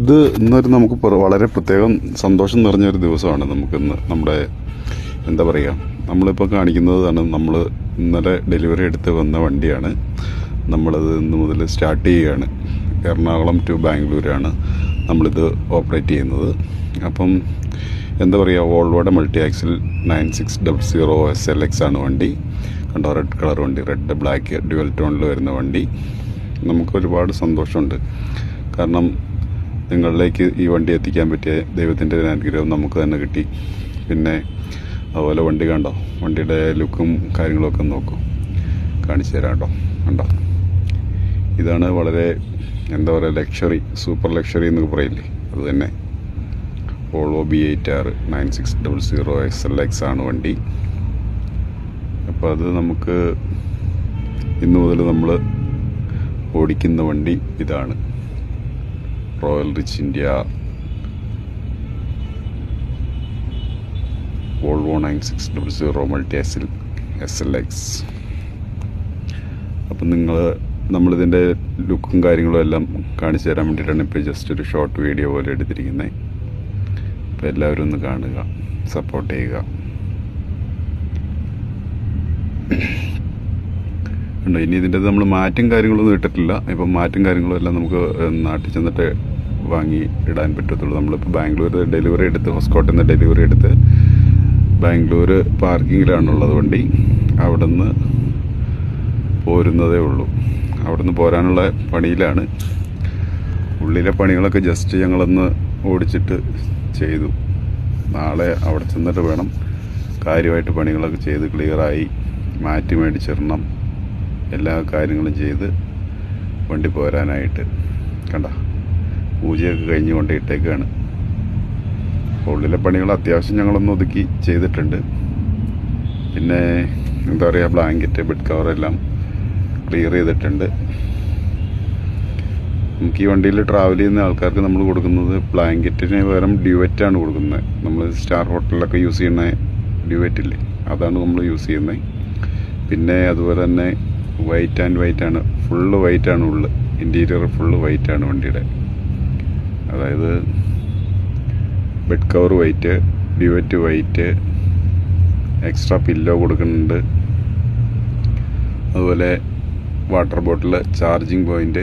ഇത് ഇന്നൊരു നമുക്ക് വളരെ പ്രത്യേകം സന്തോഷം നിറഞ്ഞൊരു ദിവസമാണ് നമുക്കിന്ന്. നമ്മുടെ എന്താ പറയുക, നമ്മളിപ്പോൾ കാണിക്കുന്നതാണ് നമ്മൾ ഇന്നലെ ഡെലിവറി എടുത്ത് വന്ന വണ്ടിയാണ്. നമ്മളത് ഇന്ന് മുതൽ സ്റ്റാർട്ട് ചെയ്യുകയാണ്. എറണാകുളം ടു ബാംഗ്ലൂരാണ് നമ്മളിത് ഓപ്പറേറ്റ് ചെയ്യുന്നത്. അപ്പം എന്താ പറയുക, വോൾവോയുടെ മൾട്ടി ആക്സിൽ 9600 SLX ആണ് വണ്ടി. കണ്ടോ, റെഡ് കളർ വണ്ടി, റെഡ് ബ്ലാക്ക് ഡ്യുവൽ ടോണിൽ വരുന്ന വണ്ടി. നമുക്ക് ഒരുപാട് സന്തോഷമുണ്ട്. കാരണം നിങ്ങളിലേക്ക് ഈ വണ്ടി എത്തിക്കാൻ പറ്റിയ ദൈവത്തിൻ്റെ അനുഗ്രഹം നമുക്ക് തന്നെ കിട്ടി. പിന്നെ അതുപോലെ വണ്ടി കണ്ടോ, വണ്ടിയുടെ ലുക്കും കാര്യങ്ങളൊക്കെ നോക്കൂ, കാണിച്ചു തരാം കേട്ടോ. കണ്ടോ, ഇതാണ് വളരെ എന്താ പറയുക, ലക്ഷറി, സൂപ്പർ ലക്ഷറി എന്നൊക്കെ പറയില്ലേ, അത് തന്നെ. വോൾവോ B8R 9600 SLX ആണ് വണ്ടി. അപ്പോൾ അത് നമുക്ക് ഇന്നു മുതൽ നമ്മൾ ഓടിക്കുന്ന വണ്ടി ഇതാണ്. Royal Rich India Volvo 9600 multi axle SLX. അപ്പം നമ്മളിതിൻ്റെ ലുക്കും കാര്യങ്ങളും എല്ലാം കാണിച്ചു തരാൻ വേണ്ടിയിട്ടാണ് ഇപ്പോൾ ജസ്റ്റ് ഒരു ഷോർട്ട് വീഡിയോ പോലെ എടുത്തിരിക്കുന്നത്. അപ്പോൾ എല്ലാവരും ഒന്ന് കാണുക, സപ്പോർട്ട് ചെയ്യുക. ഉണ്ടോ, ഇനി ഇതിൻ്റെ നമ്മൾ മാറ്റും കാര്യങ്ങളൊന്നും ഇട്ടിട്ടില്ല. ഇപ്പം മാറ്റും കാര്യങ്ങളും എല്ലാം നമുക്ക് നാട്ടിൽ ചെന്നിട്ട് വാങ്ങി ഇടാൻ പറ്റത്തുള്ളൂ. നമ്മളിപ്പോൾ ബാംഗ്ലൂർ ഡെലിവറി എടുത്ത്, ഹോസ്കോട്ടിൽ നിന്ന് ഡെലിവറി എടുത്ത് ബാംഗ്ലൂർ പാർക്കിങ്ങിലാണുള്ളത് വണ്ടി. അവിടെ നിന്ന് പോരുന്നതേ ഉള്ളൂ. അവിടെ നിന്ന് പോരാനുള്ള പണിയിലാണ്. ഉള്ളിലെ പണികളൊക്കെ ജസ്റ്റ് ഞങ്ങളൊന്ന് ഓടിച്ചിട്ട് ചെയ്തു. നാളെ അവിടെ ചെന്നിട്ട് വേണം കാര്യമായിട്ട് പണികളൊക്കെ ചെയ്ത് ക്ലിയറായി മാറ്റി മേടിച്ചിടണം, എല്ലാ കാര്യങ്ങളും ചെയ്ത് വണ്ടി പോരാനായിട്ട്. കണ്ട, പൂജയൊക്കെ കഴിഞ്ഞ് കൊണ്ടിട്ടേക്കാണ്. ഉള്ളിലെ പണികൾ അത്യാവശ്യം ഞങ്ങളൊന്ന് ഒതുക്കി ചെയ്തിട്ടുണ്ട്. പിന്നെ എന്താ പറയുക, ബ്ലാങ്കറ്റ്, ബെഡ് കവറെല്ലാം ക്ലിയർ ചെയ്തിട്ടുണ്ട്. നമുക്ക് ഈ വണ്ടിയിൽ ട്രാവൽ ചെയ്യുന്ന ആൾക്കാർക്ക് നമ്മൾ കൊടുക്കുന്നത് ബ്ലാങ്കറ്റിന് പകരം ഡ്യുവറ്റാണ് കൊടുക്കുന്നത്. നമ്മൾ സ്റ്റാർ ഹോട്ടലിലൊക്കെ യൂസ് ചെയ്യുന്ന ഡ്യുവറ്റില്ലേ, അതാണ് നമ്മൾ യൂസ് ചെയ്യുന്നത്. പിന്നെ അതുപോലെ തന്നെ വൈറ്റ് ആൻഡ് വൈറ്റ് ആണ്, ഫുള്ള് വൈറ്റ് ആണ് ഉള്ളു. ഇൻറ്റീരിയർ ഫുള്ള് വൈറ്റ് ആണ് വണ്ടിയുടെ. അതായത് bed cover white, duet white, extra pillow കൊടുക്കുന്നുണ്ട്. അതുപോലെ വാട്ടർ ബോട്ടിൽ, ചാർജിങ് പോയിന്റ്,